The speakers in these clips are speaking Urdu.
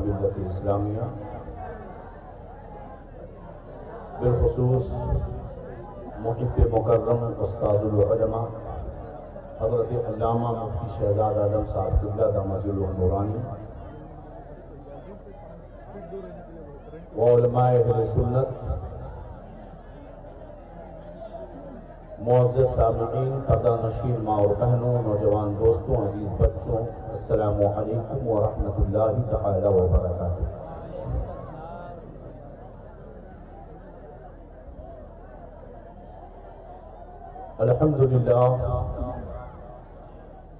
ملت اسلامیہ، بالخصوص محب مکرم استاذ العلماء حضرت علامہ مفتی شہزاد اعظم صاحب قبلہ دامت النورانی و علماء اہل سنت، معزز سامعین، پردہ نشین ماں اور بہنوں، نوجوان دوستوں، عزیز بچوں، السلام علیکم ورحمۃ اللہ تعالی وبرکاتہ۔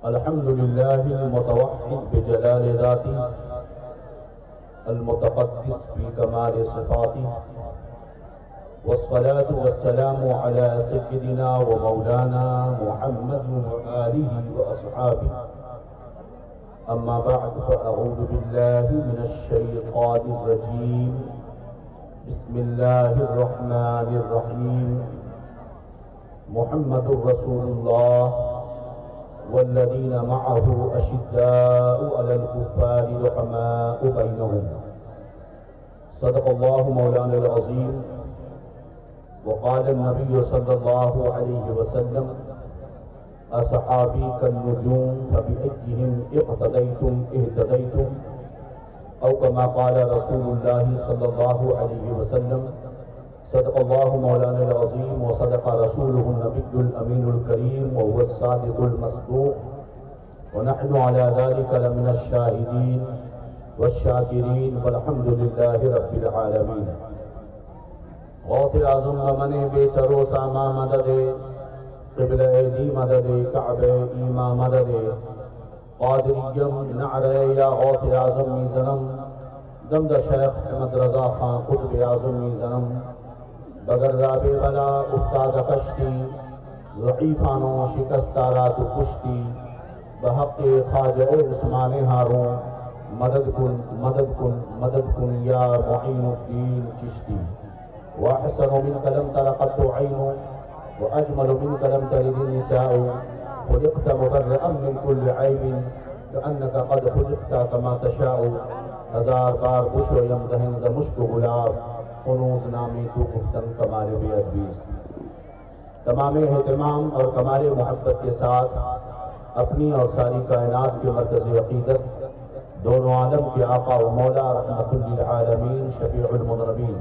الحمدللہ المتوحد بجلال ذاتی، المتقدس فی کمال صفاتی، والصلاة والسلام على سيدنا ومولانا محمد وآله وأصحابه، أما بعد فأعوذ بالله من الشيطان الرجيم، بسم الله الرحمن الرحيم، محمد رسول الله والذين معه أشداء على الكفار رحماء بينهم، صدق الله مولانا العظيم، وقال النبي صلى الله عليه وسلم أصحابي كالنجوم فبأيهم اقتديتم اهتديتم، أو كما قال رسول الله صلى الله عليه وسلم، صدق الله مولانا العظيم وصدق رسوله النبي الأمين الكريم وهو الصادق المصدوق، ونحن على ذلك لمن الشاهدين والشاكرين والحمد لله رب العالمين۔ غوث اعظم غمن بے سر و ساما مدد، قبلہ دی مدد، کعبہ ایما مدد، قادریم نعرہ یا غوث اعظم میزنم، دمد شیخ احمد رضا خان قطب اعظم میزنم، بگر راب بلا افتاد کشتی، ضعیفانو شکستارات کشتی، بحق خواجہ عثمان ہارون، مدد کن مدد کن مدد کن یا معین الدین چشتی، وأحسن منك لم تر قط عين، وأجمل منك لم تلد النساء، خلقت مبرئا من كل عيب، كأنك قد خلقت كما تشاء، ہزار بار خوش و یمدہن ز مشک گلاب، کنوز نامی تو گفتن کمال بے ادبیز۔ تمام اہتمام اور کمال محبت کے ساتھ اپنی اور ساری کائنات کے مرکز عقیدت، دونوں عالم کے آقا و مولا رحمت للعالمین شفیع المذنبین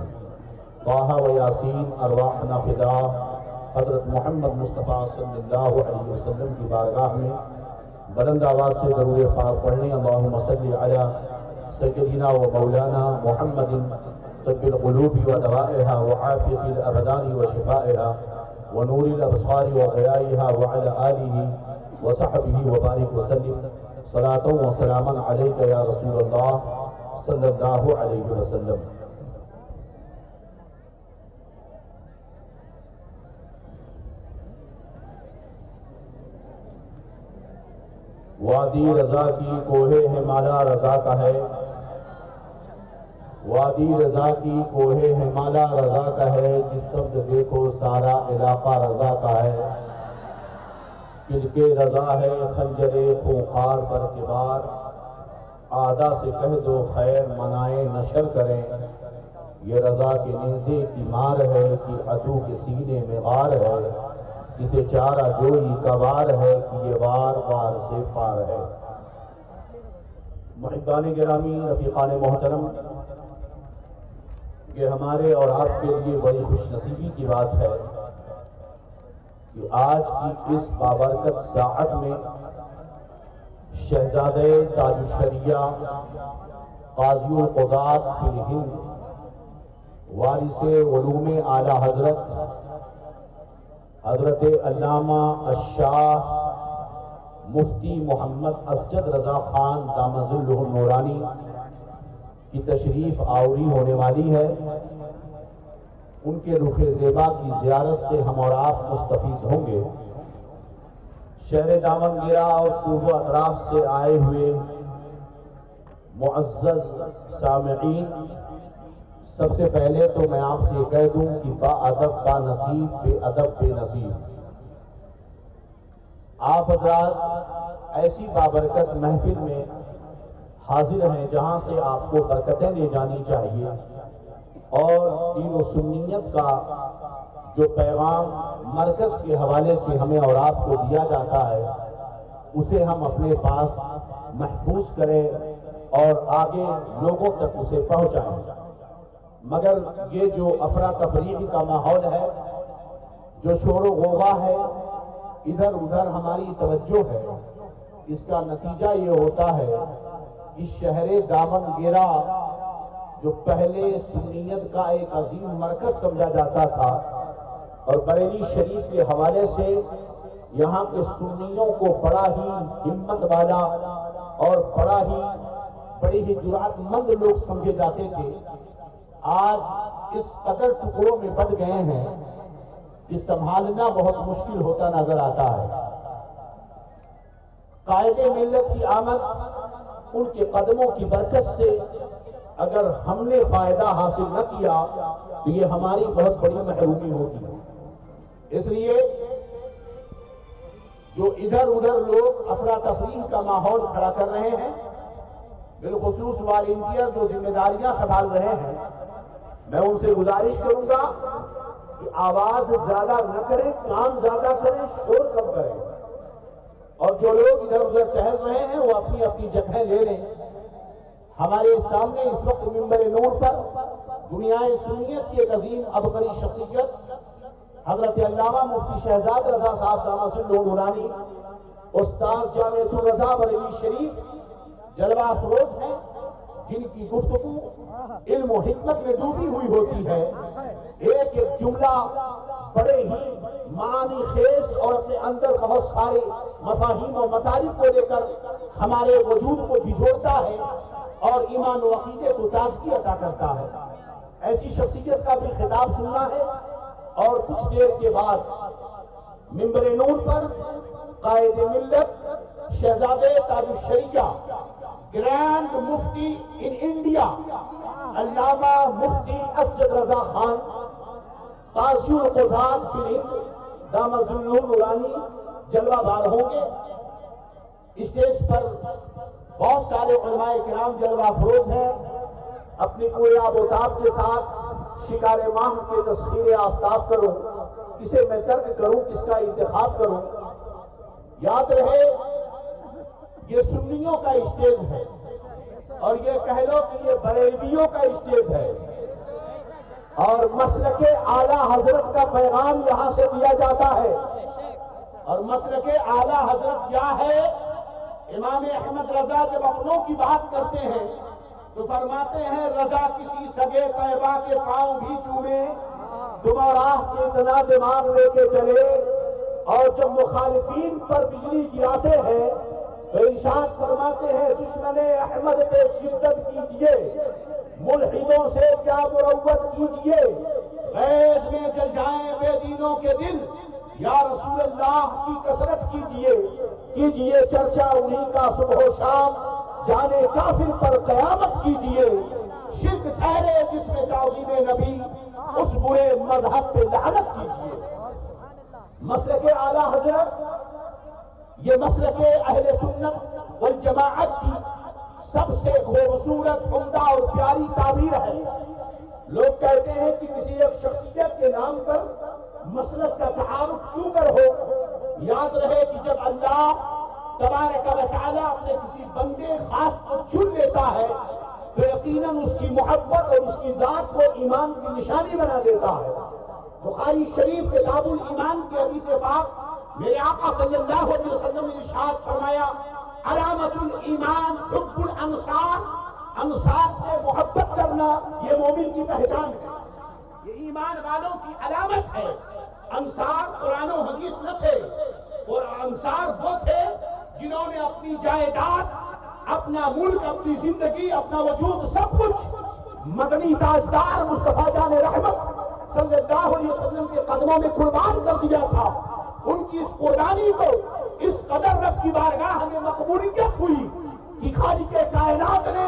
طٰہٰ و یاسین ارواحنا فدا حضرت محمد مصطفیٰ صلی اللہ علیہ وسلم کی بارگاہ میں بلند آواز سے درود پاک پڑھنے، اللہم صلی علی سیدنا و مولانا محمد طب القلوب و دوائها و عافیت الابدان و شفائها و نور الابصار و ضیائها وعلی آلہ و صحبہ و بارک وسلم، صلاۃ و سلاما علیک یا رسول اللہ صلی اللہ علیہ وسلم۔ وادی رضا کی کوہ ہمالا رضا کا ہے، وادی رضا کی کوہ ہمالا رضا کا ہے، جس سبز دیکھو سارا علاقہ رضا کا ہے، کلک رضا ہے خنجر خونخوار پر کبار، آدھا سے کہہ دو خیر منائے نشر کریں، یہ رضا کے نیزے کی مار ہے کہ عدو کے سینے میں غار ہے، اسے چارہ جوئی کا وار ہے کہ یہ وار وار سے پار ہے۔ محبان گرامی، رفیقان محترم، کہ ہمارے اور آپ کے لیے بڑی خوش نصیبی کی بات ہے کہ آج کی اس بابرکت ساعت میں شہزادہ تاج الشریعہ قاضی القضات فی الہند، وارث علوم اعلی حضرت علامہ الشاہ مفتی محمد اسجد رضا خان دامت ظلہ النورانی کی تشریف آوری ہونے والی ہے، ان کے رخ زیبا کی زیارت سے ہم اور آپ مستفیض ہوں گے۔ شہر دامنگیرہ اور پورب و اطراف سے آئے ہوئے معزز سامعین، سب سے پہلے تو میں آپ سے کہہ دوں کہ با ادب با نصیب، بے ادب بے نصیب۔ آپ حضرات ایسی بابرکت محفل میں حاضر ہیں جہاں سے آپ کو برکتیں لے جانی چاہیے، اور دین و سنیت کا جو پیغام مرکز کے حوالے سے ہمیں اور آپ کو دیا جاتا ہے اسے ہم اپنے پاس محفوظ کریں اور آگے لوگوں تک اسے پہنچائیں۔ مگر یہ جو افراتفریق کا ماحول ہے، جو شور و غوغا ہے، ادھر ادھر ہماری توجہ ہے، اس کا نتیجہ یہ ہوتا ہے کہ شہر دامن گیرا جو پہلے سنیت کا ایک عظیم مرکز سمجھا جاتا تھا، اور بریلی شریف کے حوالے سے یہاں کے سنیوں کو بڑا ہی ہمت والا اور بڑی ہی جرأت مند لوگ سمجھے جاتے تھے، آج اس قدر ٹکڑوں میں بٹ گئے ہیں کہ سنبھالنا بہت مشکل ہوتا نظر آتا ہے۔ قائد ملت کی آمد ان کے قدموں کی برکت سے اگر ہم نے فائدہ حاصل نہ کیا تو یہ ہماری بہت بڑی محرومی ہوگی۔ اس لیے جو ادھر ادھر لوگ افراتفری کا ماحول کھڑا کر رہے ہیں، بالخصوص والنٹیئر جو ذمہ داریاں سنبھال رہے ہیں، میں ان سے گزارش کروں گا کہ آواز زیادہ نہ کریں، کام زیادہ کریں، شور کم کریں، اور جو لوگ ادھر ادھر ٹہل رہے ہیں وہ اپنی اپنی جگہیں لے لیں۔ ہمارے سامنے اس وقت منبر نور پر دنیا سنیت کی ایک عظیم عبقری شخصیت حضرت علامہ مفتی شہزاد رضا صاحب دامہ سلو نورانی، استاد جامعۃ الرضا بریلی شریف جلوہ افروز ہیں، جن کی گفتگو علم و حکمت میں ڈوبی ہوئی ہوتی ہے۔ ایک ایک جملہ بڑے ہی معانی خیز اور اپنے اندر بہت سارے مفاہیم و مطالب کو لے کر ہمارے وجود کو جھجھوڑتا ہے اور ایمان و عقیدے کو تازگی عطا کرتا ہے۔ ایسی شخصیت کا بھی خطاب سننا ہے، اور کچھ دیر کے بعد منبر نور پر قائد ملت شہزادے تاج الشریعہ گرینڈ مفتی ان انڈیا علامہ مفتی اسجد رضا خان قاضی القضات فی الہند دامہ سلو نورانی جلوہ بار ہوں گے۔ اسٹیج پر بہت سارے علماء کرام جلوہ افروز ہیں، اپنی پورے آب و تاب کے ساتھ شکار ماہ کے تسخیر آفتاب کروں، کسے میں ترک کروں، کس کا انتخاب کروں۔ یاد رہے یہ سنیوں کا اسٹیج ہے، اور یہ کہہ لو کہ یہ بریلویوں کا اسٹیج ہے، اور مسلک اعلیٰ حضرت کا پیغام یہاں سے دیا جاتا ہے۔ اور مسلک اعلیٰ حضرت کیا ہے؟ امام احمد رضا جب اپنوں کی بات کرتے ہیں تو فرماتے ہیں رضا کسی سگے طیبہ کے پاؤں بھی چومے، دماغ کے اتنا دماغ لے کے چلے، اور جب مخالفین پر بجلی گراتے ہیں تو ارشاد فرماتے ہیں دشمن احمد پہ شدت کیجئے، ملحدوں سے کیا مروت کیجئے، غیظ میں جل جائیں بے دینوں کے دل، یا رسول اللہ کی کثرت کیجئے چرچا انہی کا صبح و شام، جانے کافر پر قیامت کیجئے، شرک ٹھہرے جس میں تعظیم نبی، اس برے مذہب پہ لعنت کیجئے۔ مسلک اعلیٰ حضرت یہ مسلک اہل سنت والجماعت کی سب سے خوبصورت عمدہ اور پیاری تعبیر ہے۔ لوگ کہتے ہیں کہ کسی ایک شخصیت کے نام پر مسلک کا تعارف کیوں کر ہو؟ یاد رہے کہ جب اللہ تبارک و تعالی اپنے کسی بندے خاص کو چن لیتا ہے تو یقیناً اس کی محبت اور اس کی ذات کو ایمان کی نشانی بنا دیتا ہے۔ بخاری شریف کتاب الایمان کے حدیث پاک میرے آقا صلی اللہ علیہ وسلم نے ارشاد فرمایا علامت الایمان حب الانصار، انصار سے محبت کرنا یہ مومن کی پہچان ہے، یہ ایمان والوں کی علامت ہے۔ انصار قرآن و حدیث نہ تھے، اور انصار وہ تھے جنہوں نے اپنی جائیداد، اپنا ملک، اپنی زندگی، اپنا وجود سب کچھ مدنی تاجدار مصطفیٰ جان رحمت صلی اللہ علیہ وسلم کے قدموں میں قربان کر دیا تھا۔ ان کی اس قربانی کو اس قدر رب کی بارگاہ میں مقبولیت ہوئی کہ خالق کائنات نے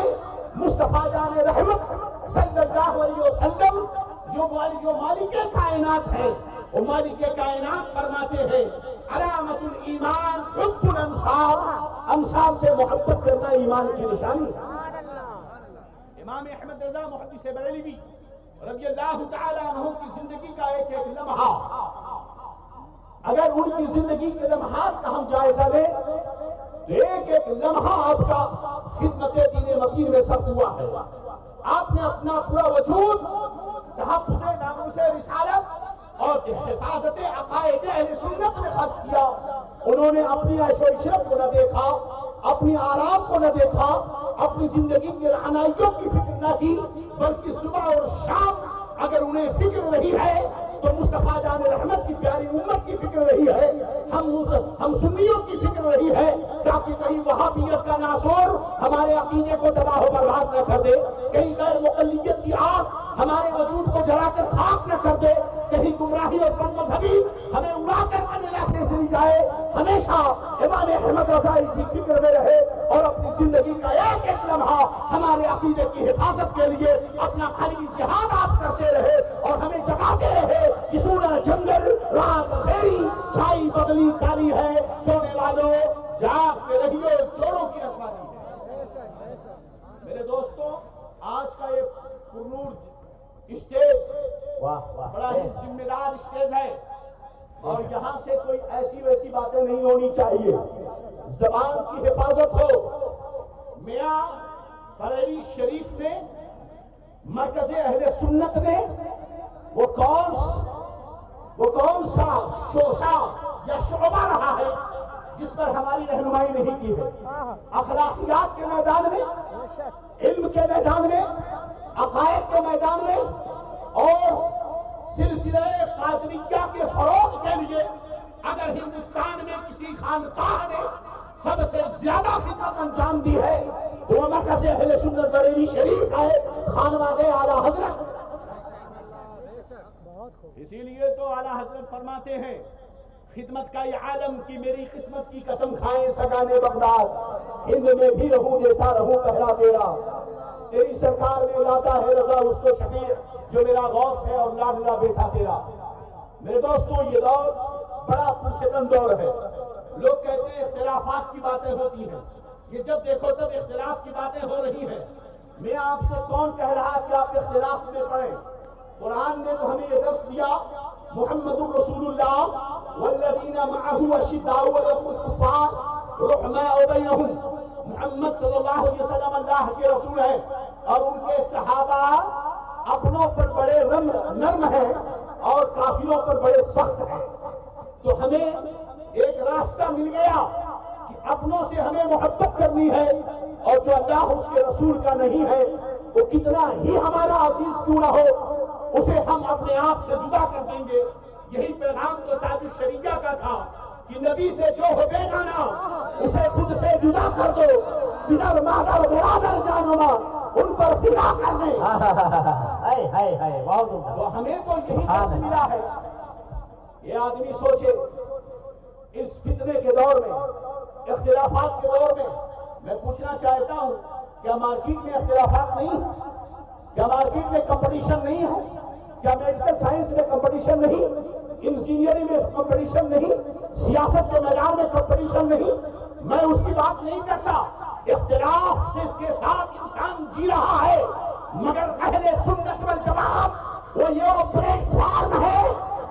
مصطفیٰ جان رحمت صلی اللہ علیہ وسلم جو مالک کائنات ہے، وہ مالک کائنات فرماتے ہیں علامت الایمان حب الانصار، انصار سے محبت کرنا ایمان کی نشانی ہے۔ امام احمد رضا محدث بریلوی رضی اللہ تعالی عنہ کی زندگی کا ایک ایک لمحہ، اگر ان کی زندگی کے لمحات کا ہم جائزہ لیں تو ایک ایک لمحہ آپ کا خدمت دین متین میں صرف ہوا ہے۔ آپ نے اپنا پورا وجود تحفظ ناموس رسالت اور حفاظت عقائد اہل سنت میں خرچ کیا۔ انہوں نے اپنی عیش و عشرت کو نہ دیکھا، اپنی آرام کو نہ دیکھا، اپنی زندگی کی رہنائیوں کی فکر نہ کی، بلکہ صبح اور شام اگر انہیں فکر رہی ہے تو مصطفیٰ جان رحمت کی پیاری امت کی فکر رہی ہے، ہم سنیوں کی فکر رہی ہے، تاکہ کہیں وہابیت کا ناسور ہمارے عقیدے کو تباہ و برباد نہ کر دے، کہیں غیر مقلدیت کی آگ ہمارے وجود کو جلا کر خاک نہ کر دے، کہیں گمراہی اور بد مذہبی ہمیں اڑا کر نہ چلی جائے۔ ہمیشہ امام احمد رضا اسی فکر میں رہے اور اپنی زندگی کا ایک ایک لمحہ ہمارے عقیدے کی حفاظت کے لیے اپنا خالی جہاد آپ کرتے رہے اور ہمیں جگاتے رہے کہ سونا جنگل رات پھیری چھائی بدلی کالی ہے، سونے والوں جاگ کے رہیے، چوروں کی رکھوالی ہے۔ میرے دوستوں، آج کا یہ پرنور اسٹیج بڑا ہی ذمہ دار اسٹیج ہے اور یہاں سے کوئی ایسی ویسی باتیں نہیں ہونی چاہیے، زبان کی حفاظت ہو۔ میاں بریلی شریف نے، مرکز اہل سنت نے وہ کون سا شوشہ یا شعبہ رہا ہے جس پر ہماری رہنمائی نہیں کی ہے؟ اخلاقیات کے میدان میں، علم کے میدان میں، عقائد کے میدان میں اور سلسلہ قادریہ کے فروغ کے لیے اگر ہندوستان میں کسی خانقاہ نے سب سے زیادہ خدمت انجام دی ہے تو وہ مرکز اہل سنت بریلی شریف ہے، خانواد اعلیٰ حضرت۔ اسی لیے تو اعلیٰ حضرت فرماتے ہیں خدمت کا یہ عالم کی میری قسمت کی قسم کھائیں سگانے بغداد، ہند میں بھی رہوں دیتا رہوں پہلا تیرا، تیری سرکار میں لاتا ہے رضا اس کو شفیع جو میرا غوث ہے اور لاڈلا بیٹا تیرا۔ میرے دوستوں، یہ دور بڑا پرفتن دور ہے۔ لوگ کہتے ہیں اختلافات کی باتیں ہوتی ہیں، یہ جب دیکھو تب اختلاف کی باتیں ہو رہی ہیں۔ میں آپ سے کون کہہ رہا کہ آپ اختلاف میں پڑیں؟ قرآن نے تو ہمیں یہ درس دیا، محمد الرسول اللہ والذین معہ اشداء علی الکفار رحماء بینہم۔ محمد صلی اللہ علیہ وسلم اللہ کے رسول ہیں اور ان کے صحابہ اپنوں پر بڑے نرم ہیں اور کافروں پر بڑے سخت ہیں۔ تو ہمیں ایک راستہ مل گیا کہ اپنوں سے ہمیں محبت کرنی ہے اور جو اللہ اس کے رسول کا نہیں ہے وہ کتنا ہی ہمارا عزیز کیوں نہ ہو اسے ہم اپنے آپ سے جدا کر دیں گے۔ یہی پیغام تو تاج الشریعہ کا تھا کہ نبی سے جو ہو بیگانہ اسے خود سے جدا کر دو، پدر مادر برادر جانما ان پر فدا کر دیں۔ تو ہمیں تو یہی درس ملا ہے۔ یہ آدمی سوچے اس فتنے کے دور میں، اختلافات کے دور میں پوچھنا چاہتا ہوں کیا مارکیٹ میں اختلافات نہیں ہیں؟ کیا مارکیٹ میں کمپٹیشن نہیں ہے؟ کیا میڈیکل سائنس میں کمپٹیشن نہیں؟ انجینئرنگ میں کمپٹیشن نہیں؟ سیاست کے میدان میں کمپٹیشن نہیں؟ میں اس کی بات نہیں کرتا، اختلاف سے اس کے ساتھ انسان جی رہا ہے، مگر اہل سنت والجماعت وہ یہ پلیٹ فارم ہے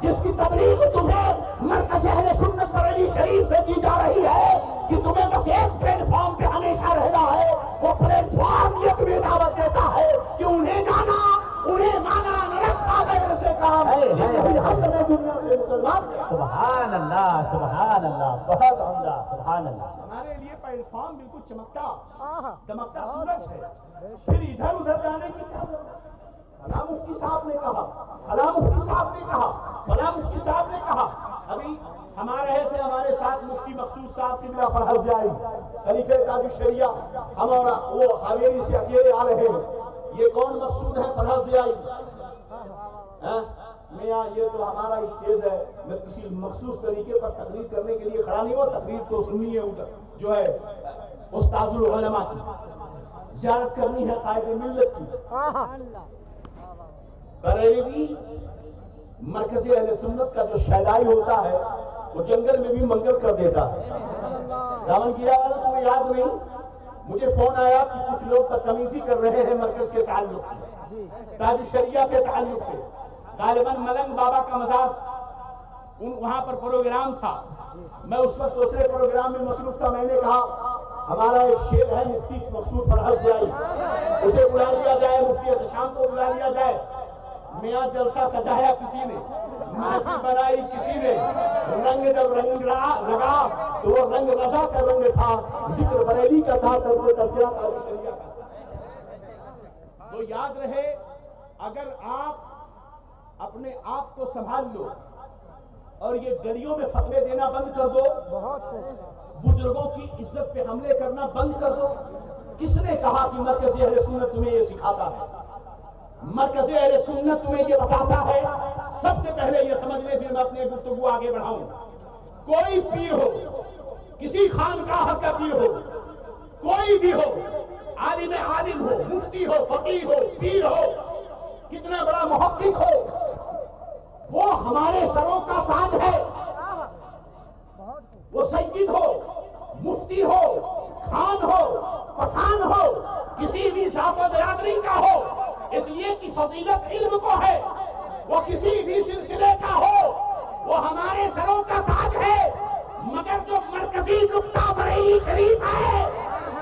جس کی تبلیغ تمہیں مرکز اہل سنت بریلی شریف سے کی جا رہی ہے کہ تمہیں بس ایک پلیٹ فارم پہ ہمیشہ رہنا ہے۔ وہ پلیٹ فارم یہ تمہیں دعوت دیتا ہے کہ انہیں جانا، انہیں مانا، نہ رکھا غیر سے کام۔ ہم نے دنیا سے مسلمان۔ سبحان اللہ، سبحان اللہ، بہت عمدہ، سبحان اللہ۔ ہمارے لیے پلیٹ فارم بالکل چمکتا دمکتا سورج ہے، پھر ادھر ادھر جانے کی کیا ضرورت؟ فلاں مفتی صاحب نے کہا، فلاں مفتی صاحب نے کہا، فلاں مفتی صاحب نے کہا۔ ابھی ہمارے ساتھ مفتی مخصوص صاحب قبلہ فرحت زیائی خلیفہ تاج الشریعہ، ہم اور وہ حویلی سے اکیلے آ رہے ہیں۔ یہ کون مقصود ہے فرحت زیائی؟ میاں یہ تو ہمارا اسٹیج ہے، میں کسی مخصوص طریقے پر تقریر کرنے کے لیے کھڑا نہیں ہوا، تقریر تو سننی ہے جو ہے استاد العلماء کی، زیارت کرنی ہے قائد ملت کی۔ بریلوی مرکزی اہل سنت کا جو شیدائی ہوتا ہے وہ جنگل میں بھی منگل کر دیتا ہے. دامن گیرا والا تمہیں یاد نہیں؟ مجھے فون آیا کہ کچھ لوگ بدتمیزی کر رہے ہیں مرکز کے تعلق سے، تاج الشریعہ کے تعلق سے. غالباً ملنگ بابا کا مزار وہاں پر پروگرام تھا. میں اس وقت دوسرے پروگرام میں مصروف تھا. میں نے کہا ہمارا ایک شیخ ہے مفتی مقصود فرحت سے آئی، اسے بلا لیا جائے، مفتی احتشام کو بلا لیا جائے. میاں جلسہ سجایا کسی نے، محفل بنائی کسی نے، رنگ جب رنگ لگا تو وہ رنگ رضا کا رنگ تھا، ذکر بریلی کا تھا، طرز تذکرہ تاج الشریعہ کا. تو یاد رہے، اگر آپ اپنے آپ کو سنبھال لو اور یہ گلیوں میں فتوے دینا بند کر دو، بزرگوں کی عزت پہ حملے کرنا بند کر دو. کس نے کہا کہ مرکزی اہل سنت تمہیں یہ سکھاتا ہے؟ مرکزی اہل سنت تمہیں یہ بتاتا ہے. سب سے پہلے یہ سمجھ لیں، پھر میں اپنے گفتگو آگے بڑھاؤں. کوئی پیر ہو، کسی خانقاہ کا پیر ہو، کوئی بھی ہو، عالم ہو، مفتی ہو، فقیہ ہو، پیر ہو، کتنا بڑا محقق ہو، وہ ہمارے سروں کا تاج ہے. وہ سید ہو، مفتی ہو، خان ہو، پٹھان ہو، کسی بھی ذات و برادری کا ہو، اس لیے کہ فضیلت علم کو ہے. وہ کسی بھی سلسلے کا ہو، وہ ہمارے سروں کا تاج ہے. مگر جو مرکزی نقطہ بریلی شریف ہے،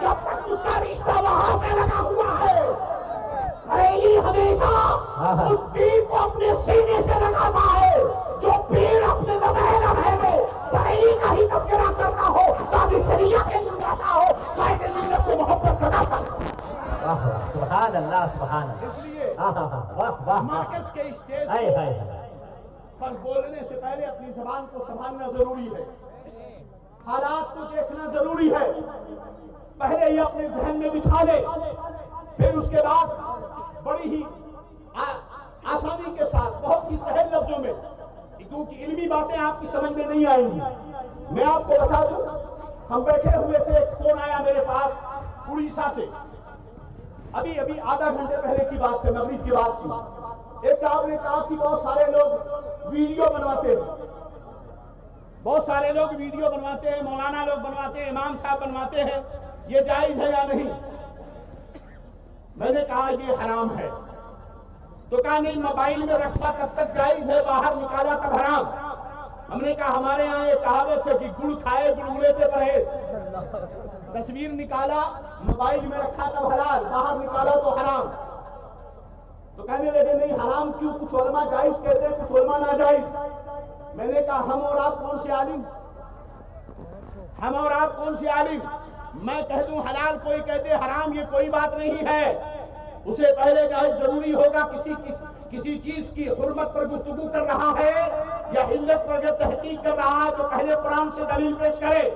جب تک اس کا رشتہ وہاں سے لگا ہوا ہے، بریلی ہمیشہ اس پیر کو اپنے سینے سے لگاتا ہے. جو پیر اپنے لمحے میں بریلی کا ہی تذکرہ کرنا ہو، تاج الشریعہ کے لیے آتا ہو، قائد ملت سے محبت کرنا پڑتا. سبحان اللہ، سبحان اللہ. اس لیے مرکز کے اسٹیج پر بولنے سے پہلے اپنی زبان کو سنبھالنا ضروری ہے، حالات کو دیکھنا ضروری ہے. پہلے یہ اپنے ذہن میں بٹھا لے، پھر اس کے بعد بڑی ہی آسانی کے ساتھ، بہت ہی سہل لفظوں میں، کیونکہ علمی باتیں آپ کی سمجھ میں نہیں آئیں گی. میں آپ کو بتا دوں، ہم بیٹھے ہوئے تھے، ایک فون آیا میرے پاس اڑیسہ سے. ابھی آدھا گھنٹے پہلے کی بات ہے، مغرب کی بات تھی. ایک صاحب نے کہا کہ بہت سارے لوگ ویڈیو بنواتے ہیں، بہت سارے لوگ ویڈیو بنواتے ہیں، مولانا لوگ بنواتے ہیں، امام صاحب بنواتے ہیں، یہ جائز ہے یا نہیں؟ میں نے کہا یہ حرام ہے. تو کہا نہیں، موبائل میں رکھا تب تک جائز ہے، باہر نکالا تب حرام. ہم نے کہا ہمارے ہاں یہ کہاوت ہے کہ گڑ کھائے گڑگڑے سے پرہیز. تصویر نکالا، موبائل میں رکھا تب حلال، باہر نکالا تو حرام. تو کہنے لگے نہیں حرام کیوں، کچھ علماء جائز کہتے ہیں، کچھ علماء ناجائز. میں نے کہا ہم اور آپ کون سے عالم، ہم اور آپ کون سے عالم؟ میں کہہ دوں حلال، کوئی کہہ دے حرام، یہ کوئی بات نہیں ہے. اسے پہلے جائز ضروری ہوگا. کسی چیز کی حرمت پر گفتگو کر رہا ہے یا علت پر جب تحقیق کر رہا ہے تو پہلے قرآن سے دلیل پیش کرے،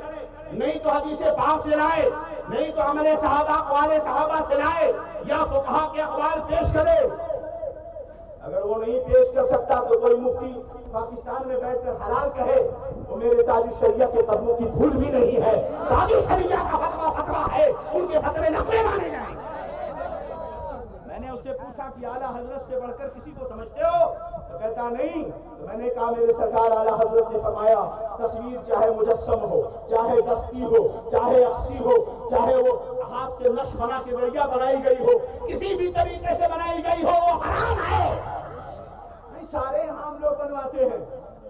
نہیں تو حدیث پاک سے لائے، نہیں تو عمل صحابہ اقوال صحابہ سے لائے، یا فقہا کے اقوال پیش کرے. اگر وہ نہیں پیش کر سکتا تو کوئی مفتی پاکستان میں بیٹھ کر حلال کہے تو میرے تاج الشریعہ کے قدموں کی دھول بھی نہیں ہے. تاج الشریعہ کا فتویٰ ہے، ان کے فتوے نقلے مانے جائیں. میں نے اس سے پوچھا کہ اعلیٰ حضرت سے بڑھ کر کسی کو سمجھتے ہو؟ تو کہتا نہیں. تو میں نے کہا میرے سرکار اعلیٰ حضرت نے فرمایا تصویر چاہے مجسم ہو، چاہے دستی ہو، چاہے عکسی ہو، چاہے وہ ہاتھ سے نقش بنا کے ذریعہ بنائی گئی ہو، کسی بھی طریقے سے بنائی گئی ہو، وہ حرام ہے. نہیں سارے امام لوگ بنواتے ہیں.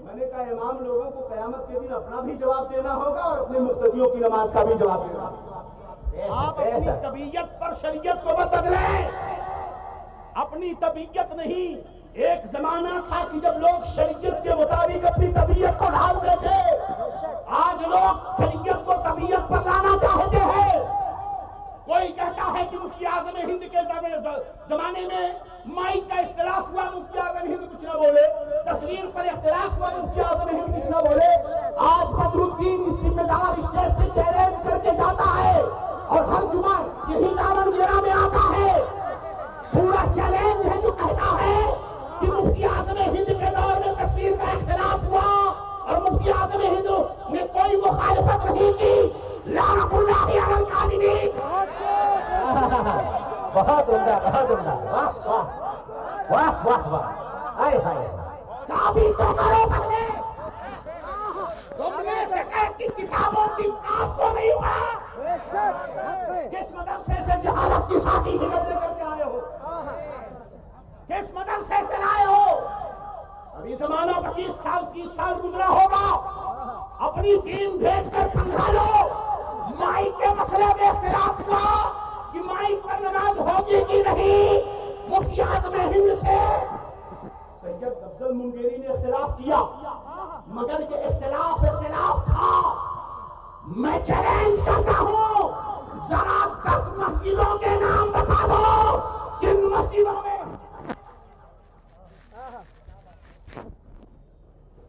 میں نے کہا امام لوگوں کو قیامت کے دن اپنا بھی جواب دینا ہوگا اور اپنے مقتدیوں کی نماز کا بھی جواب دینا ہوگا. آپ اپنی طبیعت پر شریعت کو مت بدلیں. اپنی طبیعت نہیں. ایک زمانہ تھا کہ جب لوگ شریعت کے مطابق اپنی طبیعت کو ڈھالتے تھے. آج لوگ شریعت کو طبیعت پر لانا چاہتے ہیں. کوئی کہتا ہے کہ مفتی اعظم ہند کے زمانے میں مائک کا اختلاف ہوا، مفتی اعظم ہند کچھ نہ بولے. تصویر پر اختلاف ہوا، مفتی اعظم ہند کچھ نہ بولے. آج بدر الدین اس ذمہ دار اسٹیج سے چیلنج کر کے جاتا ہے اور ہر جمعہ یہی دامن گرا میں آتا ہے. پورا چیلنج ہے جو کہتا ہے کہ مفتی اعظم ہند کے دور میں تصویر کا اختلاف ہوا اور مفتی اعظم ہند نے کوئی مخالفت نہیں کی. لعنت اللہ علی الکاذبین. بہت عمدہ، بہت عمدہ. واہ واہ واہ واہ. آئے ہائے. صاف تو کرو پہلے. تم نے فقہ کی کتابوں کی کتاب کو نہیں پڑھا. کس مدرسے سے جہالت کی ساتھی نکل کر کے آئے ہو؟ کس مدرسے سے آئے ہو؟ ابھی زمانہ 25 سال 30 سال گزرا ہوگا. اپنی ٹیم بھیج کر سمجھا لو مائی کے مسئلے میں اختلاف ہوا کہ مائی پر نماز ہوگی کہ نہیں. مفتی اعظم ہند سے سید افضل منگیری نے اختلاف کیا، مگر یہ اختلاف تھا. میں چیلنج کرتا ہوں ذرا 10 مسجدوں کے نام بتا دو جن مسجدوں میں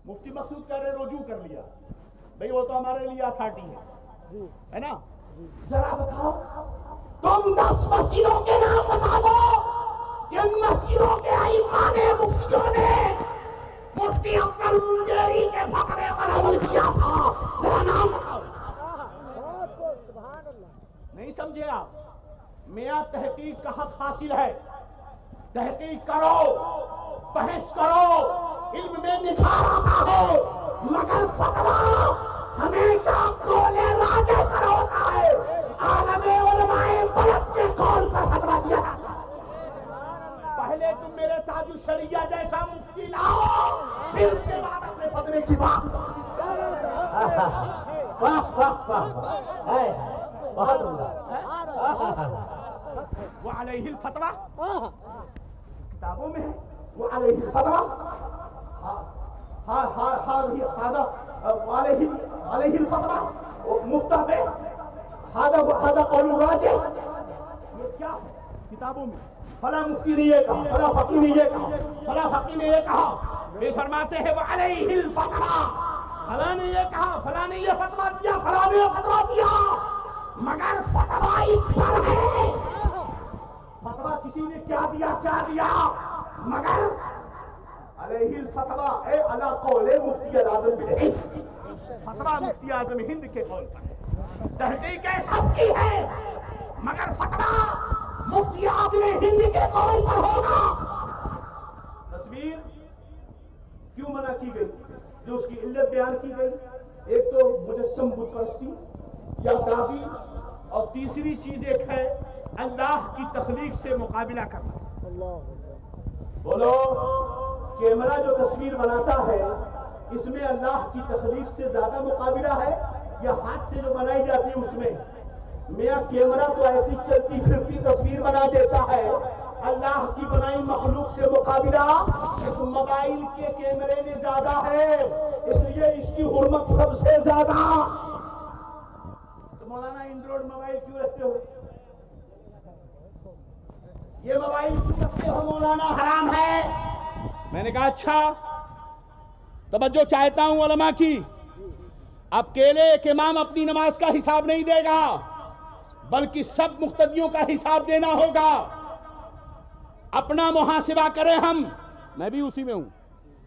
مفتی مقصود کہہ رہے رجوع کر لیا. بھئی وہ تو ہمارے لیے اتھارٹی ہے نا. ذرا بتاؤ تم 10 مسجدوں کے نام بتا دو جن مسجدوں کے ائمہ نے مفتیوں نے مفتی افضل منگیری کے فقرے پر عمل کیا تھا. ذرا نام بتاؤ. نہیں سمجھے آپ؟ میاں تحقیق کا حق حاصل ہے. تحقیق کرو، بحث کرو، علم میں نکھار آتا ہے، مگر فتویٰ ہمیشہ قول راجح پر ہوتا ہے. عالم علماء بلد کے قول پر فتویٰ دیا جاتا ہے. پہلے تم میرے تاج الشریعہ جیسا مفتی لاؤ، پھر اس کے بعد اپنے فتوے کی بات. واہ واہ واہ بہت عمدہ. وعلیہ الفتویٰ کتابوں میں ہے. وعلیہ الفتویٰ علیہ الفتویٰ مفتہ پہ ہذا قول راجح. یہ کیا کتابوں میں فلاں مفتی نے یہ کہا، فلاں فقیہ نے یہ کہا، فلاں فقیہ نے یہ کہا. پھر فرماتے ہیں وعلیہ الفتویٰ، فلاں نے یہ کہا، فلاں نے یہ فتویٰ دیا، فلاں نے یہ فتویٰ دیا. مگر فتویٰ اس پر ہے. فتویٰ کسی نے کیا دیا مگر علیہ الفتویٰ اے علی قول مفتی اعظم ہند. فتویٰ مفتی اعظم ہند کے قول پر ہے. تحقیق سب کی ہے مگر فتویٰ مفتی اعظم ہند کے قول پر ہوگا. تصویر کیوں منع کی گئی؟ جو اس کی علت بیان کی گئی، ایک تو مجسم بت پرستی یا غازی، اور تیسری چیز ایک ہے اللہ کی تخلیق سے مقابلہ کرنا. بولو کیمرہ جو تصویر بناتا ہے اس میں اللہ کی تخلیق سے زیادہ مقابلہ ہے یا ہاتھ سے جو بنائی جاتی ہے اس میں؟ میاں کیمرہ تو ایسی چلتی پھرتی تصویر بنا دیتا ہے، اللہ کی بنائی مخلوق سے مقابلہ اس موبائل کے کیمرے میں زیادہ ہے، اس لیے اس کی حرمت سب سے زیادہ. تو مولانا اینڈرائڈ موبائل کیوں رکھتے ہو؟ یہ موبائل کیوں رکھتے ہو مولانا؟ حرام ہے. میں نے کہا اچھا توجہ چاہتا ہوں علماء کی. اب کیلے ایک امام اپنی نماز کا حساب نہیں دے گا بلکہ سب مقتدیوں کا حساب دینا ہوگا. اپنا محاسبہ کریں ہم. میں بھی اسی میں ہوں،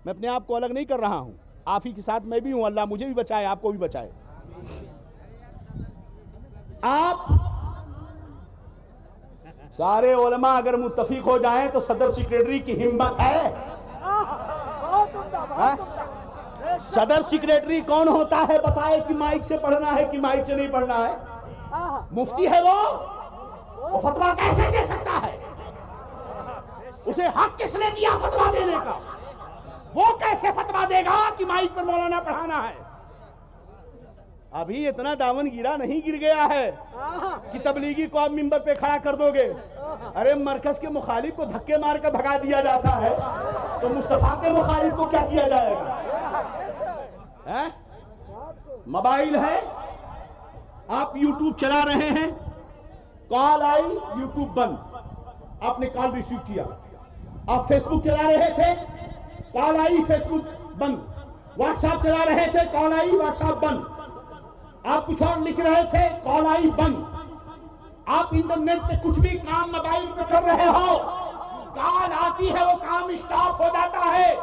میں اپنے آپ کو الگ نہیں کر رہا ہوں، آپ ہی کے ساتھ میں بھی ہوں. اللہ مجھے بھی بچائے، آپ کو بھی بچائے. آپ سارے علماء اگر متفق ہو جائیں تو صدر سیکریٹری کی ہمت ہے. صدر سیکریٹری کون ہوتا ہے بتائے کہ مائک سے پڑھنا ہے کہ مائک سے نہیں پڑھنا ہے؟ مفتی ہے وہ فتویٰ کیسے دے سکتا ہے؟ اسے حق کس نے دیا فتویٰ دینے کا؟ وہ کیسے فتویٰ دے گا کہ مائک پر مولانا پڑھانا ہے؟ ابھی اتنا دامن گرا نہیں گر گیا ہے کہ تبلیغی کو آپ ممبر پہ کھڑا کر دو گے. ارے مرکز کے مخالف کو دھکے مار کر بھگا دیا جاتا ہے تو مصطفیٰ کے مخالف کو کیا کیا جائے گا؟ موبائل ہے، آپ یوٹیوب چلا رہے ہیں، کال آئی یوٹیوب بند، آپ نے کال ریسیو کیا. آپ فیس بک چلا رہے تھے، کال آئی فیس بک بند. واٹس ایپ چلا رہے تھے، کال آئی واٹس ایپ بند. آپ کچھ اور لکھ رہے تھے، کال آئی بند. آپ انٹرنیٹ پہ کچھ بھی کام موبائل پہ کر رہے ہو، کال آتی ہے، وہ کام اسٹاپ ہو جاتا ہے.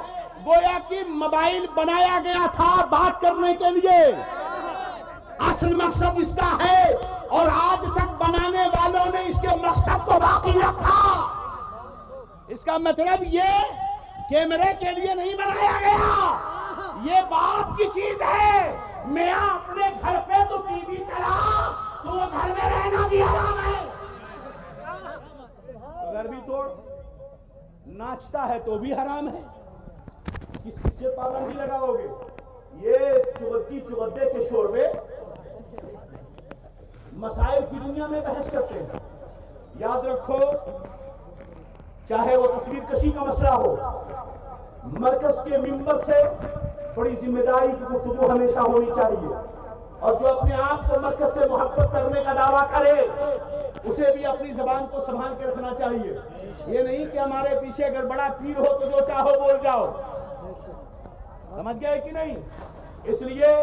گویا کہ موبائل بنایا گیا تھا بات کرنے کے لیے، اصل مقصد اس کا ہے، اور آج تک بنانے والوں نے اس کے مقصد کو باقی رکھا. اس کا مطلب یہ کیمرے کے لیے نہیں بنایا گیا، یہ باپ کی چیز ہے۔ میاں اپنے گھر پہ تو ٹی وی چلا تو وہ گھر میں رہنا بھی حرام ہے، گھر بھی توڑ، ناچتا ہے تو بھی حرام ہے۔ کس سے پابندی لگاؤ گے؟ یہ چودی چودے کے شوربے مسائل کی دنیا میں بحث کرتے ہیں۔ یاد رکھو، چاہے وہ تصویر کشی کا مسئلہ ہو، مرکز کے ممبر سے بڑی ذمہ داری کی گفتگو ہمیشہ ہونی چاہیے، اور جو اپنے آپ کو مرکز سے محبت کرنے کا دعویٰ کرے اسے بھی اپنی زبان کو سنبھال کے رکھنا چاہیے۔ یہ نہیں کہ ہمارے پیچھے اگر بڑا پیر ہو تو جو چاہو بول جاؤ، سمجھ گئے کہ نہیں؟ اس لیے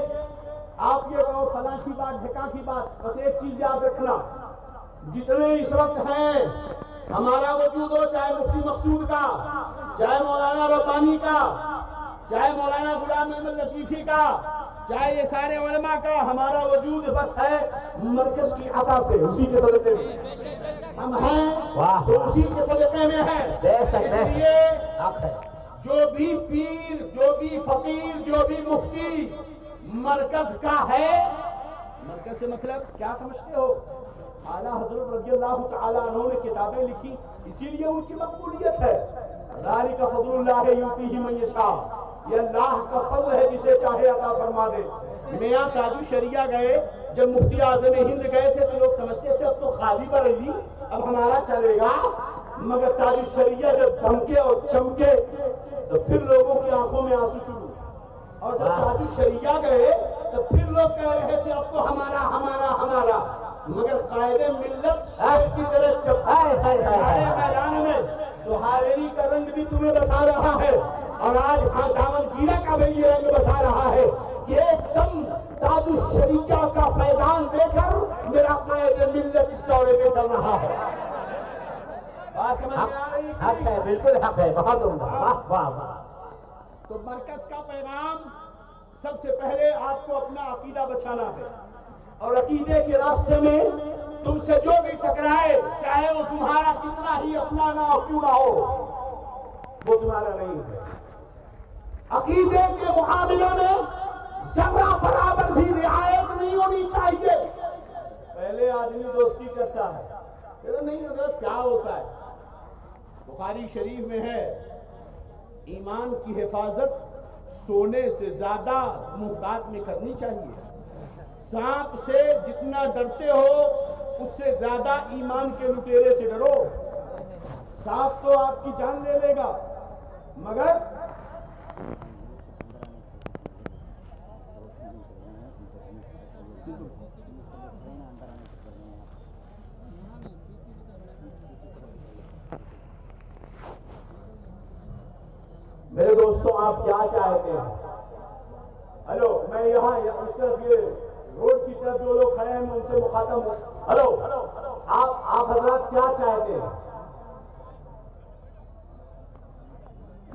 آپ یہ کہو فلاں کی بات ڈھکا کی بات، بس ایک چیز یاد رکھنا، جتنے اس وقت ہیں ہمارا وجود ہو، چاہے مفتی مقصود کا، چاہے مولانا ربانی کا، چاہے مولانا غلام احمد لطیفی کا، چاہے یہ سارے علماء کا، ہمارا وجود بس ہے مرکز کی عطا سے، اسی کے صدقے میں ہم ہیں، تو اسی کے صدقے میں ہیں۔ اس لیے جو بھی پیر، جو بھی فقیر، جو بھی مفتی مرکز کا ہے، مرکز سے مطلب کیا سمجھتے ہو؟ اعلیٰ حضرت رضی اللہ تعالیٰ عنہ نے کتابیں لکھی، اسی لیے ان کی مقبولیت ہے۔ ذالک فضل اللہ یؤتیہ من یشاء، یہ اللہ کا فضل ہے جسے چاہے عطا فرما دے۔ میاں تاج الشریعہ گئے، جب مفتی اعظم ہند گئے تھے تو لوگ سمجھتے تھے اب تو خالی بریلی، اب ہمارا چلے گا، مگر تاج الشریعہ جب دھمکے اور چمکے تو پھر لوگوں کی آنکھوں میں آنسو شروع، اور جب تاج الشریعہ گئے تو پھر لوگ کہہ رہے تھے اب تو ہمارا ہمارا ہمارا، مگر قائد ملت شیر کی طرح چپائے میدان میں تو حاضری کا رنگ بھی تمہیں بتا رہا ہے، اور آج دامن گیرہ کا بھی یہ رنگ بتا رہا ہے کہ ایک دم تاج الشریعہ کا فیضان دے کر میرا قائد ملت اس دورے پہ چل رہا ہے۔ بات سمجھ میں آ رہی ہے؟ حق ہے، بالکل حق ہے، بہت عمدہ، واہ واہ واہ۔ تو مرکز کا پیغام سب سے پہلے آپ کو اپنا عقیدہ بچانا ہے، اور عقیدے کے راستے میں تم سے جو بھی ٹکرائے، چاہے وہ تمہارا کتنا ہی اپنا نہ کیوں نہ ہو، وہ تمہارا نہیں ہے۔ عقیدے کے معاملے میں ذرہ برابر بھی رعایت نہیں ہونی چاہیے۔ پہلے آدمی دوستی کرتا ہے، پھر نہیں حضرت کیا ہوتا ہے؟ بخاری شریف میں ہے ایمان کی حفاظت سونے سے زیادہ محتاط میں کرنی چاہیے۔ سانپ سے جتنا ڈرتے ہو اس سے زیادہ ایمان کے لٹیرے سے ڈرو۔ سانپ تو آپ کی جان لے لے گا، مگر میرے دوستوں آپ کیا چاہتے ہیں؟ ہلو، میں یہاں اس طرف یہ روڈ کی طرف جو لوگ کھڑے ہیں میں ان سے مخاطب ہوں۔ ہلو، آپ حضرات کیا چاہتے ہیں؟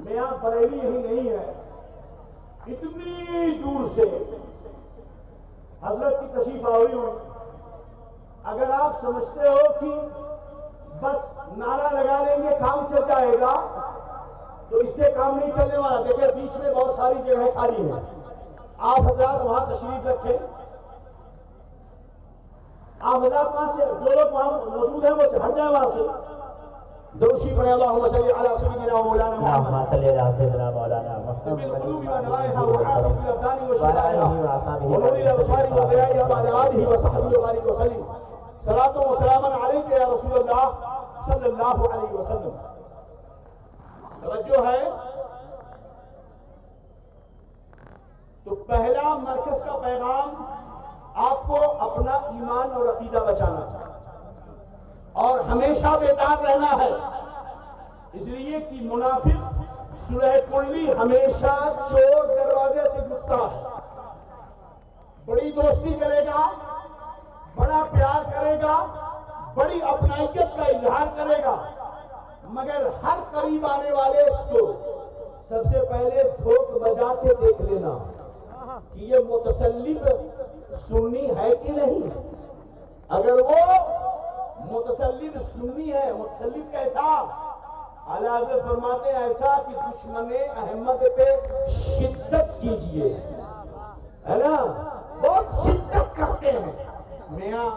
میاں بریلی ہی نہیں ہے، اتنی دور سے حضرت کی تشریف آوری ہوئی، اگر آپ سمجھتے ہو کہ بس نعرہ لگا لیں گے کام چل جائے گا تو اس سے کام نہیں چلنے والا۔ دیکھیں بیچ میں بہت ساری جگہ خالی ہیں، آپ حضرات وہاں تشریف رکھیں۔ آپ حضرات وہاں سے جو لوگ وہاں موجود ہیں وہ سے ہٹ جائیں وہاں سے۔ دوشی پڑھے اللہم صلی علی سیدنا مولانا محمد اللہم صلی علی سیدنا مولانا محمد بالقلوب ودوائها وعافیة الابدان وشفائها ونور الابصار وضیائها وعلى آلہ وصحبہ وبارک وسلم۔ صلاۃ و سلام علیک یا رسول اللہ صلی اللہ علیہ وسلم۔ توجہ ہے؟ تو پہلا مرکز کا پیغام آپ کو اپنا ایمان اور عقیدہ بچانا چاہیے اور ہمیشہ بیدار رہنا ہے، اس لیے کہ منافق سلح کلی ہمیشہ چور دروازے سے گھستا ہے، بڑی دوستی کرے گا، بڑا پیار کرے گا، بڑی اپنائیت کا اظہار کرے گا، مگر ہر قریب آنے والے اس کو سب سے پہلے دھوک بجا کے دیکھ لینا کہ یہ متسلب سنی ہے کہ نہیں۔ اگر وہ متسلب سنی ہے، متسلب کیسا؟ اعلیٰ حضرت فرماتے ہیں ایسا کہ دشمن احمد پہ شدت کیجئے، ہے نا، بہت شدت کرتے ہیں میاں۔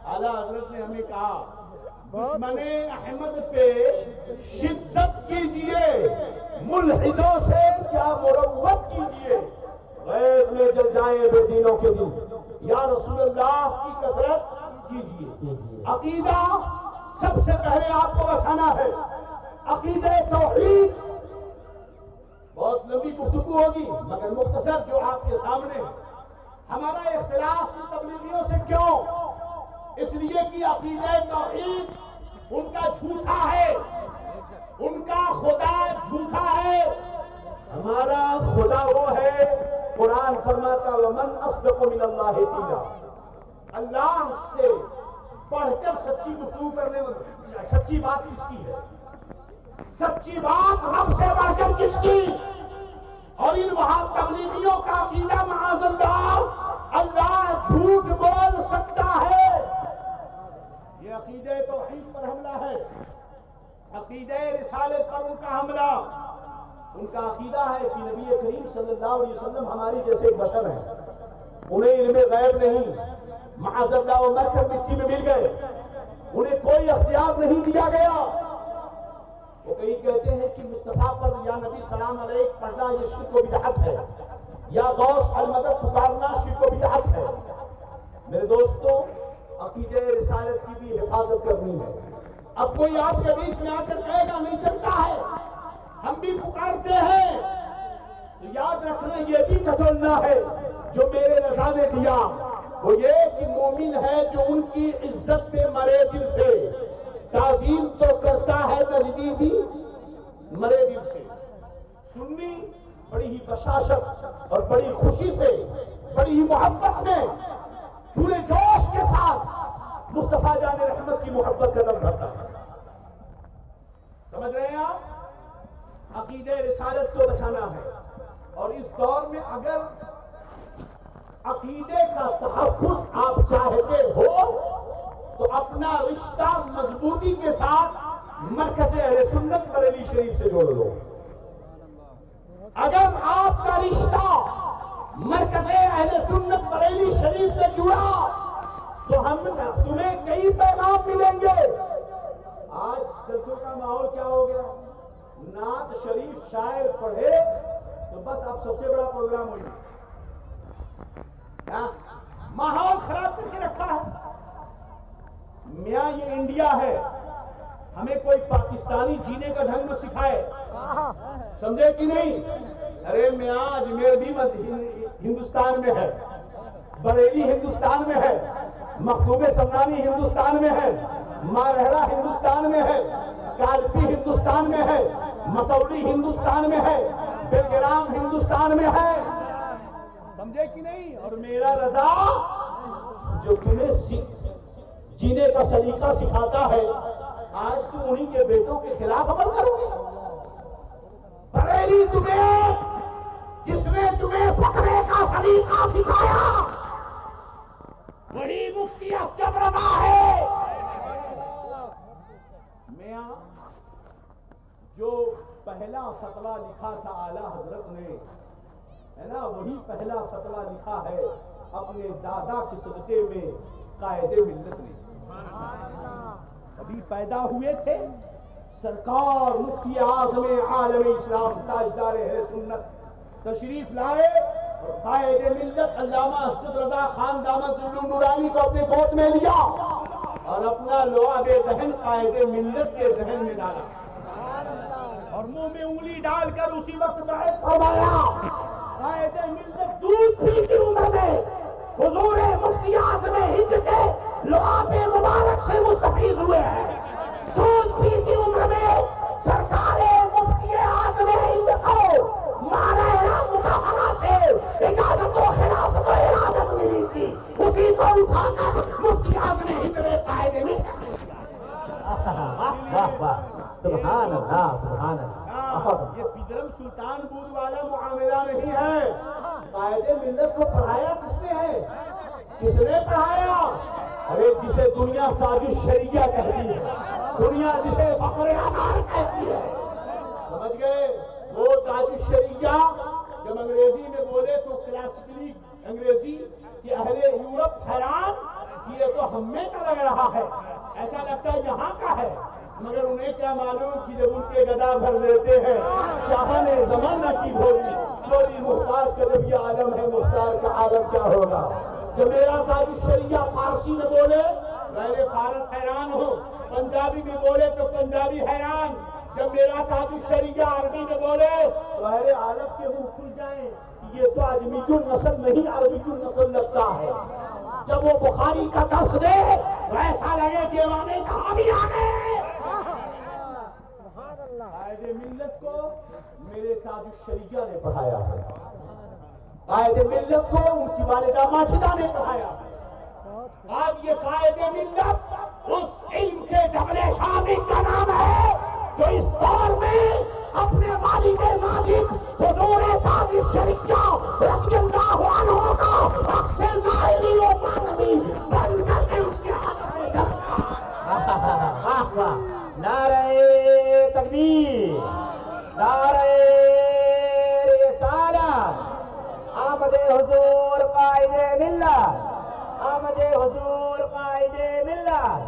اعلیٰ حضرت نے ہمیں کہا دشمن احمد پہ شدت کیجئے، ملحدوں سے کیا مروت کیجئے، غیظ میں جل جائیں بے دینوں کے دل، یا رسول اللہ کی کثرت کیجئے۔ عقیدہ سب سے پہلے آپ کو بچانا ہے، عقیدہ توحید۔ بہت لمبی گفتگو ہوگی مگر مختصر جو آپ کے سامنے ہے۔ ہمارا اختلاف تبلیغیوں سے کیوں؟ اس لیے کہ عقیدہ توحید ان کا جھوٹا ہے، ان کا خدا جھوٹا ہے، ہمارا خدا وہ ہے قرآن فرماتا ومن اصدق من اللہ قیلا، اللہ سے پڑھ کر سچی گفتگو کرنے والا، سچی بات کس کی ہے؟ سچی بات رب سے بڑھ کر کس کی؟ اور ان وہاں تبلیغیوں کا عقیدہ معاذ اللہ جھوٹ بول سکتا ہے، یہ عقیدہ توحید پر حملہ ہے، عقیدہ رسالت پر ان کا حملہ۔ ان کا عقیدہ ہے کہ نبی کریم صلی اللہ علیہ وسلم ہماری جیسے ایک بشر ہیں، انہیں علم غیب نہیں، معاذ اللہ وہ مر کر مٹی میں مل گئے، انہیں کوئی اختیار نہیں دیا گیا۔ وہ کئی کہتے ہیں کہ مصطفیٰ پر یا نبی سلام علیک پڑھنا یہ شرک و بدعت ہے، یا غوث المدد پکارنا شرک و بدعت ہے۔ میرے دوستو، عقیدہ رسالت کی بھی حفاظت کرنی ہے۔ اب کوئی آپ کے بیچ میں آ کر کہے گا نہیں چلتا ہے، ہم بھی پکارتے ہیں، تو یاد رکھنا یہ بھی کٹولنا ہے جو میرے رضا نے دیا، وہ یہ کہ مومن ہے جو ان کی عزت پہ مرے دل سے، تعظیم تو کرتا ہے نجدی بھی مرے دل سے۔ سنی بڑی ہی بشاشت اور بڑی خوشی سے، بڑی ہی محبت میں، پورے جوش کے ساتھ مصطفیٰ جان رحمت کی محبت کا دم بھرتا ہے۔ سمجھ رہے ہیں آپ؟ عقیدہ رسالت کو بچانا ہے، اور اس دور میں اگر عقیدے کا تحفظ آپ چاہتے ہو تو اپنا رشتہ مضبوطی کے ساتھ مرکز اہل سنت بریلی شریف سے جوڑ لو۔ اگر آپ کا رشتہ مرکز اہل سنت بریلی شریف سے جڑا تو تمہیں کئی پیغام ملیں گے۔ آج جلسوں کا ماحول کیا ہو گیا؟ نعت شریف شاعر پڑھے تو بس اب سب سے بڑا پروگرام ہو گیا، ماحول خراب کر کے رکھا ہے۔ میاں یہ انڈیا ہے، ہمیں کوئی پاکستانی جینے کا ڈھنگ نہ سکھائے، سمجھے کہ نہیں؟ ارے میاں اجمیر بھی ہندوستان میں ہے، بریلی ہندوستان میں ہے، مخدوم سمنانی ہندوستان میں ہے، مارہڑا ہندوستان میں ہے، کالپی ہندوستان میں ہے، مسولی ہندوستان میں ہے، بلگرام ہندوستان میں ہے، سمجھے کہ نہیں؟ اور میرا رضا جو تمہیں جینے کا سلیقہ سکھاتا ہے، آج تم انہی کے بیٹوں کے خلاف عمل کرو گے۔ بریلی تمہیں، جس نے تمہیں فقرے کا سلیقہ سکھایا، وہی مفتی اسجد رضا ہے۔ میاں جو پہلا فتویٰ لکھا تھا اعلیٰ حضرت نے، ہے نا، وہی پہلا فتویٰ لکھا ہے اپنے دادا کے صدقے میں قائد ملت نے۔ ابھی پیدا ہوئے تھے سرکار مفتی اعظم عالم اسلام تاجدار اہل سنت تشریف لائے اور قائد ملت علامہ اسجد رضا خان دامت ظل نورانی کو اپنے گود میں لیا اور اپنا لعاب دہن قائد ملت کے دہن میں ڈالا اور منہ میں انگلی ڈال کر اسی وقت بیعت فرمایا۔ قائد ملت دودھ پیتی عمر میں حضور مفتی اعظم ہند کے لعاب مبارک سے مستفیض ہوئے ہیں۔ دودھ پیتی عمر میں سرکار مفتی اعظم ہند کو مارہڑا مقابلہ سے اجازت و خلافت و ارادت ملی تھی، اسی کو اٹھا کر مفتی اعظم ہند نے قائد ملت۔ واہ واہ، سبحان اللہ سبحان اللہ۔ یہ پدرم سلطان بود والا معاملہ نہیں ہے۔ قائد ملت کو پڑھایا کس نے ہے؟ کس نے پڑھایا؟ ارے جسے دنیا تاج الشریعہ کہتی ہے، دنیا جسے فخر اعظم کہتی ہے، سمجھ گئے؟ وہ تاج الشریعہ جب انگریزی میں بولے تو کلاسیکلی انگریزی کہ اہل یورپ حیران کہ یہ تو ہم میں کا لگ رہا ہے، ایسا لگتا ہے یہاں کا ہے، مگر انہیں کیا معلوم کہ جب ان کے گدا بھر لیتے ہیں شاہان زمانہ کی بھولی چوری محتاج کا جب یہ عالم ہے مختار کا عالم کیا ہوگا؟ جب میرا تاج الشریعہ فارسی میں بولے پہلے فارس حیران ہو، پنجابی میں بولے تو پنجابی حیران، جب میرا تاج الشریعہ عربی میں بولے تو اہل عالم کے منہ کھل جائیں کہ یہ تو اجمی النسل نہیں عربی النسل لگتا ہے۔ جب وہ بخاری کا درس دے تو ایسا لگے کہ امام کہاں بھی آ گئے۔ قائد ملت کو میرے تاج الشریعہ نے پڑھایا ہے، قائد ملت کو ان کی والدہ ماجدہ نے پڑھایا ہے۔ آج یہ قائد ملت اس علم کے جبل شامخ کا نام ہے جو اس دور میں اپنے والد ماجد حضور تاج الشریعہ رضی اللہ عنہ کا اکثر ظاہری و معنوی بن کر کے اس کے حق میں چلتا۔ نعرہ تکبیر، نعرہ رسالت، آمد حضور قائد ملت، آمد حضور قائد ملت،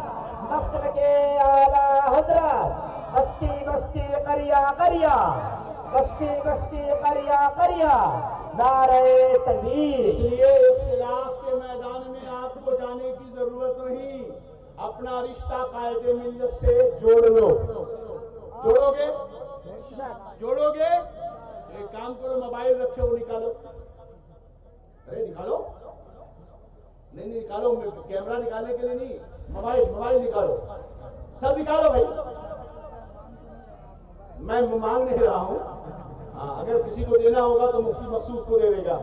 مسلک اعلی حضرت، بستی بستی قریہ قریہ، بستی بستی قریہ قریہ، نعرہ تکبیر۔ اس لیے اختلاف کے میدان میں آپ کو جانے کی ضرورت نہیں، اپنا رشتہ قائد ملت سے جوڑ لو۔ جوڑو گے؟ جوڑو گے؟ ایک کام کرو، موبائل رکھے وہ نکالو۔ ارے نکالو، نہیں نکالو، کیمرہ نکالنے کے لیے نہیں، موبائل نکالو، سب نکالو بھائی۔ میں مانگ نہیں رہا ہوں، اگر کسی کو دینا ہوگا تو مفتی مخصوص کو دے دے گا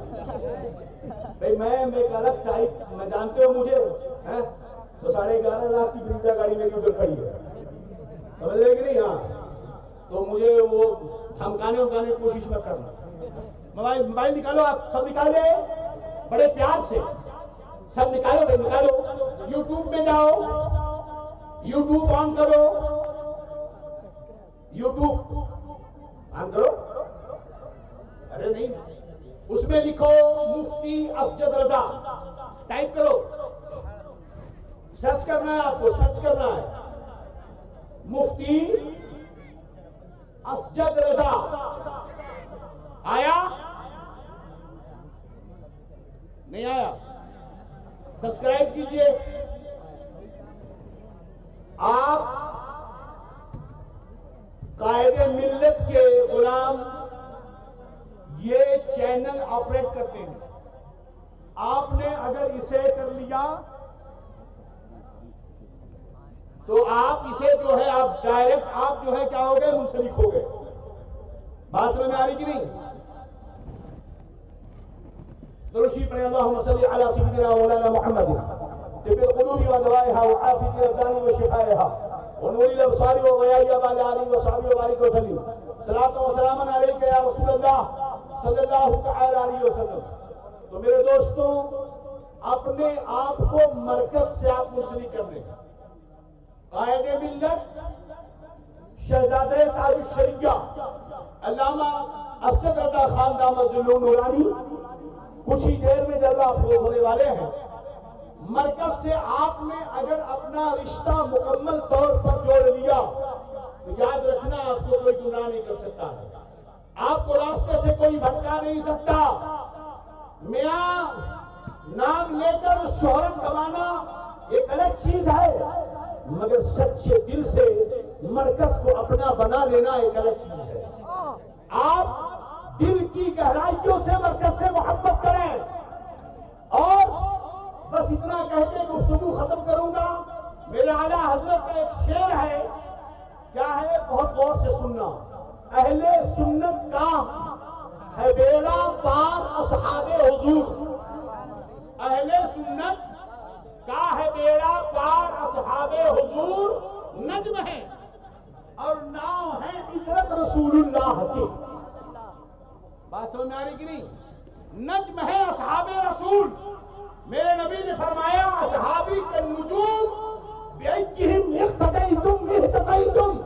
بھائی۔ میں ایک الگ ٹائپ، میں جانتے ہو مجھے تو 11.5 لاکھ کی بریزا گاڑی میری ادھر کھڑی ہے، سمجھ رہے کہ نہیں؟ ہاں، تو مجھے وہ دھمکانے کی کوشش مت کرنا۔ موبائل نکالو، آپ سب نکالے بڑے پیار سے، سب نکالو بھائی، نکالو۔ یوٹیوب میں جاؤ، یوٹیوب آن کرو، یوٹیوب آن کرو۔ ارے نہیں، اس میں لکھو مفتی اسجد رضا، ٹائپ کرو، سرچ کرنا ہے، آپ کو سرچ کرنا ہے مفتی اسجد رضا۔ آیا؟ نہیں آیا؟ سبسکرائب کیجئے۔ آپ قائد ملت کے غلام یہ چینل آپریٹ کرتے ہیں، آپ نے اگر اسے کر لیا تو آپ اسے جو ہے آپ ڈائریکٹ آپ جو ہے کیا ہو گئے؟ منسلک ہو گئے۔ بات سمجھ میں آ رہی کہ نہیں؟ درشی پر اللہم صلی علی سیدنا مولانا محمد طب القلوب ودوائها وعافیة الابدان وشفائها ونور الابصار وضیائها وعلى آلہ وصحبہ وبارک وسلم۔ صلاۃ و سلام علیک یا رسول اللہ صلی اللہ تعالی علیہ وسلم۔ تو میرے دوستوں، اپنے آپ کو مرکز سے آپ منسلک کر دیں۔ قائد ملت شہزادہ تاج الشریعہ علامہ اسجد رضا خان دامت ظلوں نورانی کچھ ہی دیر میں جلوہ افروز ہونے والے ہیں۔ مرکز سے آپ نے اگر اپنا رشتہ مکمل طور پر جوڑ لیا تو یاد رکھنا آپ کو کوئی گناہ نہیں کر سکتا ہے، آپ کو راستے سے کوئی بھٹکا نہیں سکتا۔ میاں نام لے کر شہرت کمانا ایک الگ چیز ہے، مگر سچے دل سے مرکز کو اپنا بنا لینا ایک الگ چیز ہے۔ آپ دل کی گہرائیوں سے مرکز سے محبت کریں۔ اور بس اتنا کہہ کے گفتگو ختم کروں گا۔ میرے اعلیٰ حضرت کا ایک شعر ہے، کیا ہے؟ بہت غور سے سننا۔ اہل سنت کا ہے بیڑا پار اصحاب حضور، اہل سنت کا ہے بیڑا پار اصحاب حضور، نجم ہے اور ناؤ ہے اجرت رسول اللہ کی۔ بات سمجھ میں آ رہی کہ نہیں؟ نجم ہے اصحاب رسول، میرے نبی نے فرمایا اصحابی کے نجوم بیعیہم اقتدیتم اہتدیتم،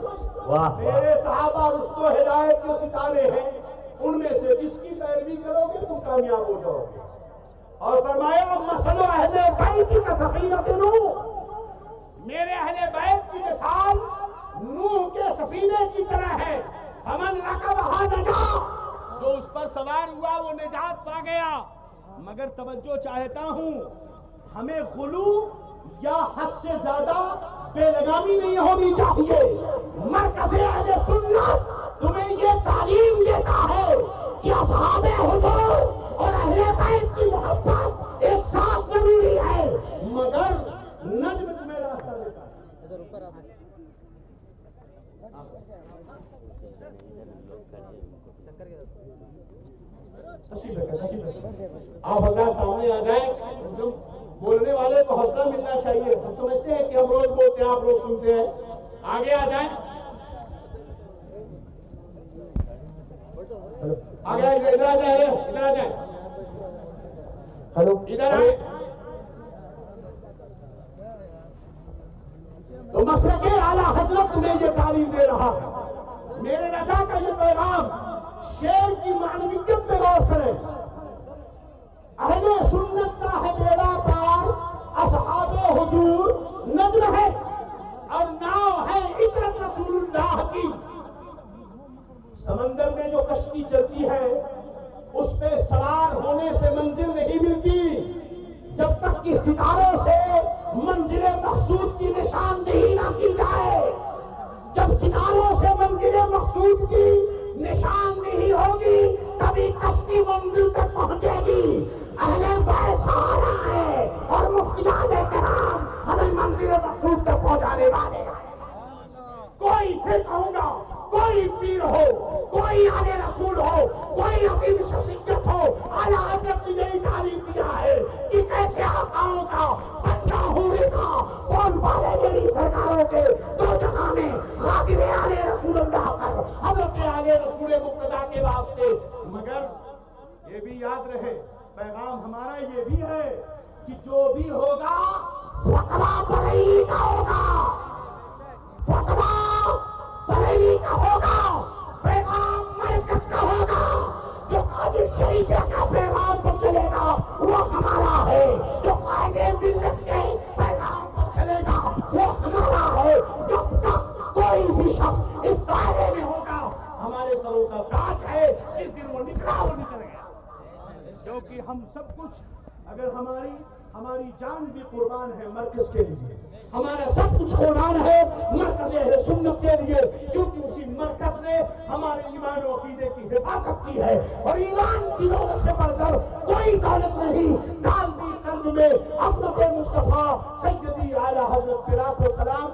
میرے صحابہ رشد و ہدایت کے ستارے ہیں، ان میں سے جس کی پیروی کرو گے تم کامیاب ہو جاؤ گے۔ اور فرمایا مثل اہل بیت کا سفینۃ نوح، میرے اہل بیت کی مثال نوح کے سفینے کی طرح ہے، فمن رکبھا نجا، جو اس پر سوار ہوا وہ نجات پا گیا۔ مگر توجہ چاہتا ہوں، ہمیں غلو یا حد سے زیادہ بے لگامی نہیں ہونی چاہیے۔ مرکز اہل سنت تمہیں یہ تعلیم دیتا ہے کہ اصحاب حضور اور اہل بیت کی محبت ایک ساتھ ضروری ہے، مگر نجم تمہیں راستہ دیتا ہے۔ آپ حضرات سامنے آ جائیں، بولنے والے کو حوصلہ ملنا چاہیے۔ ہم سمجھتے ہیں کہ ہم روز بولتے ہیں، آپ روز سنتے ہیں۔ آگے آ جائیں، آگے ادھر آ جائیں، ادھر آ جائیں، ادھر آئے۔ تو مسلک اعلیٰ حضرت تمہیں یہ تعلیم دے رہا ہے۔ میرے رضا کا یہ پیغام شعر کی معنویت پہ غور کریں۔ اہل سنت کا ہے بیڑا پار، اصحاب حضور نجم ہے اور ناؤ ہے عطرت رسول اللہ کی۔ سمندر میں جو کشتی چلتی ہے اس پہ سوار ہونے سے منزل نہیں ملتی جب تک کہ ستاروں سے منزل مقصود کی نشاندہی نہ کی جائے۔ جب ستاروں سے منزل مقصود کی نشاندہی ہوگی تبھی کشتی منزل تک پہنچے گی۔ اہل بیت سہارا ہے اور مفتیان کرام ہمیں منزل مقصود تک پہنچانے والے ہیں۔ کوئی پھر کہوں گا، کوئی پیر ہو، کوئی آلے رسول ہو، کوئی عظیم شخصیت ہو، اعلیٰ حضرت نے یہی تعلیم دیا ہے کہ کیسے آقاؤں کا بچہ ہوں رضا کون پالے میری سرکاروں کے دو جگہ میں خاطر آلے رسول اللہ کر حضرت آلے رسول مقتدیٰ کے واسطے۔ مگر یہ بھی یاد رہے، پیغام ہمارا یہ بھی ہے کہ جو بھی ہوگا فتویٰ بریلی کا ہوگا، فتویٰ بریلی کا ہوگا، پیغام مرکز کا ہوگا۔ جو قاضی شریعہ کا پیغام پر چلے گا وہ ہمارا ہے، جو قائد ملت کے پیغام پر چلے گا وہ ہمارا ہے۔ جب تک کوئی بھی شخص اس دائرے میں ہوگا ہمارے سروں کا تاج ہے۔ جس دن وہ نکلا وہ نکل گیا، کیونکہ ہم سب کچھ، اگر ہماری جان بھی قربان ہے مرکز کے لیے، ہمارا سب کچھ قربان ہے مرکز اہل سنت کے لیے، کیونکہ اسی مرکز نے ہمارے ایمان و عقیدے کی حفاظت کی ہے۔ اور ایمان کی دولت سے بڑھ کر کوئی دولت نہیں۔ ڈال دی قلب میں عظمت مصطفیٰ سیدی اعلیٰ حضرت برات و سلام